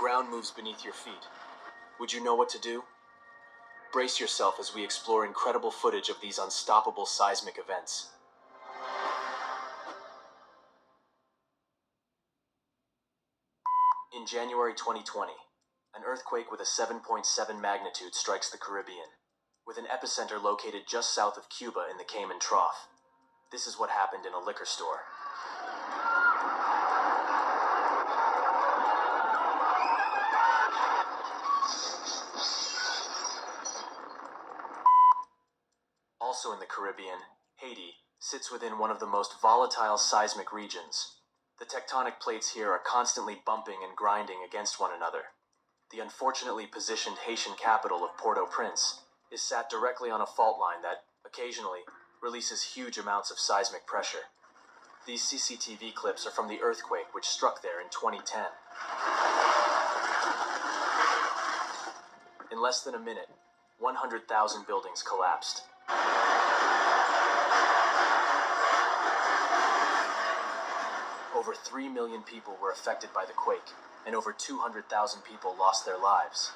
ground moves beneath your feet. Would you know what to do? Brace yourself as we explore incredible footage of these unstoppable seismic events. In January 2020, an earthquake with a 7.7 magnitude strikes the Caribbean, with an epicenter located just south of Cuba in the Cayman Trough. This is what happened in a liquor store. Also in the Caribbean, Haiti sits within one of the most volatile seismic regions. The tectonic plates here are constantly bumping and grinding against one another. The unfortunately positioned Haitian capital of Port-au-Prince is sat directly on a fault line that, occasionally, releases huge amounts of seismic pressure. These CCTV clips are from the earthquake which struck there in 2010. In less than a minute, 100,000 buildings collapsed. Over 3 million people were affected by the quake, and over 200,000 people lost their lives.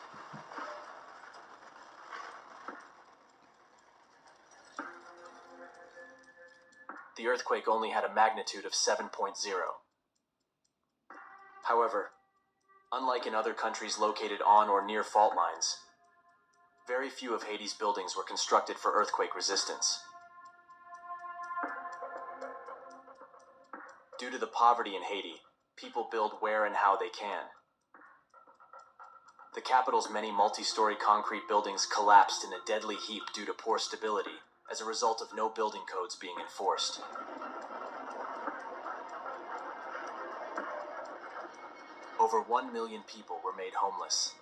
The earthquake only had a magnitude of 7.0. However, unlike in other countries located on or near fault lines, very few of Haiti's buildings were constructed for earthquake resistance. Due to the poverty in Haiti, people build where and how they can. The capital's many multi-story concrete buildings collapsed in a deadly heap due to poor stability, as a result of no building codes being enforced. Over 1 million people were made homeless.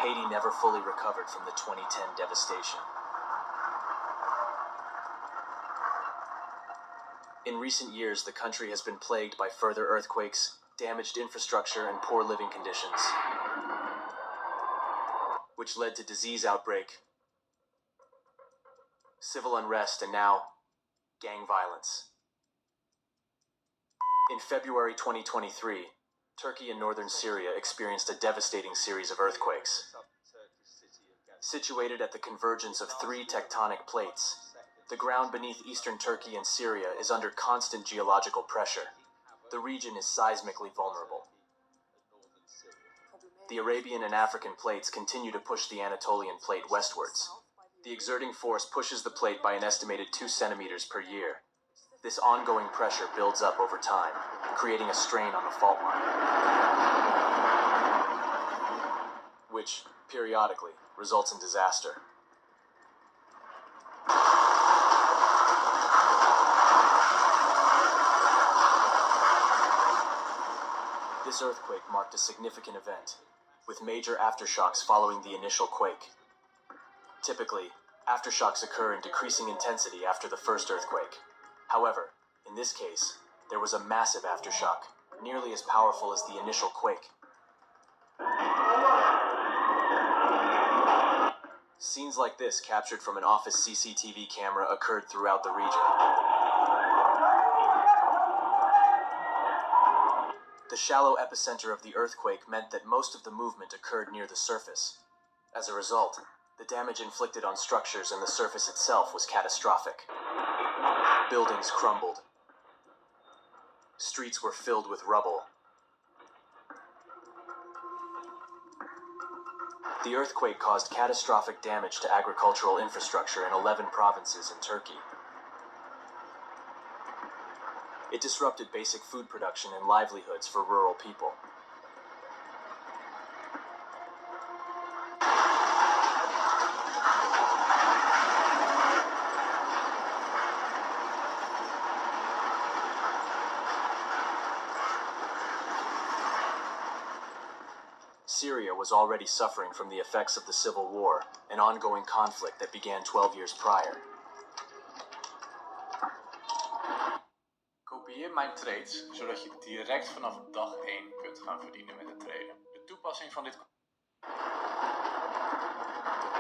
Haiti never fully recovered from the 2010 devastation. In recent years, the country has been plagued by further earthquakes, damaged infrastructure, and poor living conditions, which led to disease outbreak, civil unrest, and now, gang violence. In February 2023, Turkey and northern Syria experienced a devastating series of earthquakes. Situated at the convergence of 3 tectonic plates, the ground beneath eastern Turkey and Syria is under constant geological pressure. The region is seismically vulnerable. The Arabian and African plates continue to push the Anatolian plate westwards. The exerting force pushes the plate by an estimated 2 centimeters per year. This ongoing pressure builds up over time, creating a strain on the fault line, which, periodically, results in disaster. This earthquake marked a significant event, with major aftershocks following the initial quake. Typically, aftershocks occur in decreasing intensity after the first earthquake. However, in this case, there was a massive aftershock, nearly as powerful as the initial quake. Scenes like this, captured from an office CCTV camera, occurred throughout the region. The shallow epicenter of the earthquake meant that most of the movement occurred near the surface. As a result, the damage inflicted on structures and the surface itself was catastrophic. Buildings crumbled. Streets were filled with rubble. The earthquake caused catastrophic damage to agricultural infrastructure in 11 provinces in Turkey. It disrupted basic food production and livelihoods for rural people. Syria was already suffering from the effects of the civil war, an ongoing conflict that began 12 years prior. Kopieer mijn trades, zodat je direct vanaf dag 1 kunt gaan verdienen met het traden. De toepassing van dit...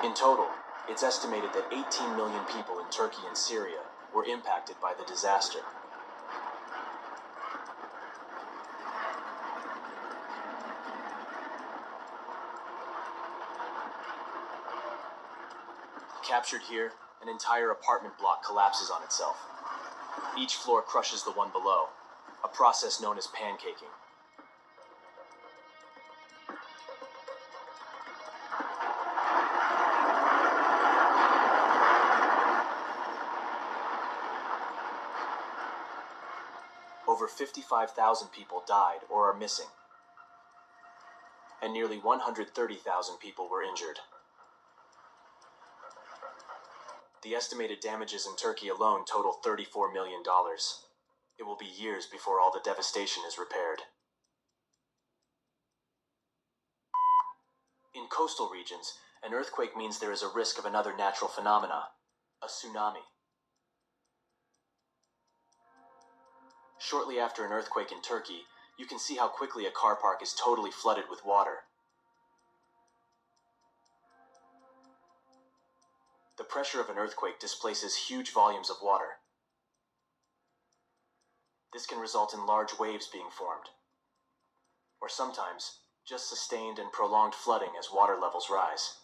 In total, it's estimated that 18 million people in Turkey and Syria were impacted by the disaster. Captured here, an entire apartment block collapses on itself. Each floor crushes the one below, a process known as pancaking. Over 55,000 people died or are missing, and nearly 130,000 people were injured. The estimated damages in Turkey alone total $34 million. It will be years before all the devastation is repaired. In coastal regions, an earthquake means there is a risk of another natural phenomena, a tsunami. Shortly after an earthquake in Turkey, you can see how quickly a car park is totally flooded with water. The pressure of an earthquake displaces huge volumes of water. This can result in large waves being formed, or sometimes just sustained and prolonged flooding as water levels rise.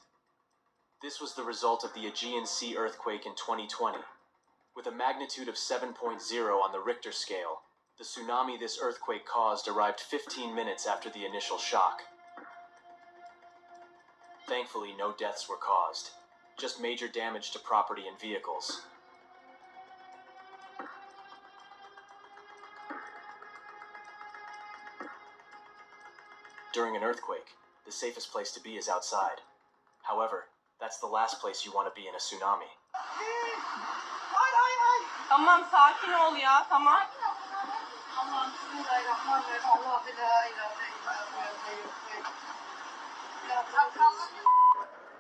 This was the result of the Aegean Sea earthquake in 2020. With a magnitude of 7.0 on the Richter scale, the tsunami this earthquake caused arrived 15 minutes after the initial shock. Thankfully, no deaths were caused, just major damage to property and vehicles. During an earthquake, the safest place to be is outside. However, that's the last place you want to be in a tsunami. Tamam, sakin ol ya, tamam.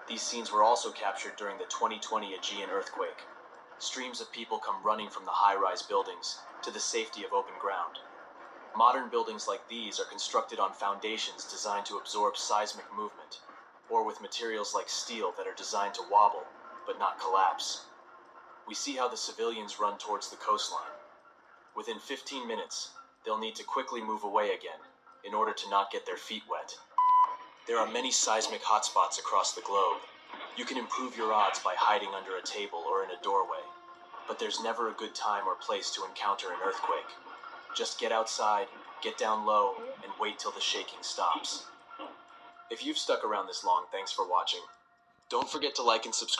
These scenes were also captured during the 2020 Aegean earthquake. Streams of people come running from the high-rise buildings to the safety of open ground. Modern buildings like these are constructed on foundations designed to absorb seismic movement, or with materials like steel that are designed to wobble, but not collapse. We see how the civilians run towards the coastline. Within 15 minutes, they'll need to quickly move away again in order to not get their feet wet. There are many seismic hotspots across the globe. You can improve your odds by hiding under a table or in a doorway, but there's never a good time or place to encounter an earthquake. Just get outside, get down low, and wait till the shaking stops. If you've stuck around this long, thanks for watching. Don't forget to like and subscribe.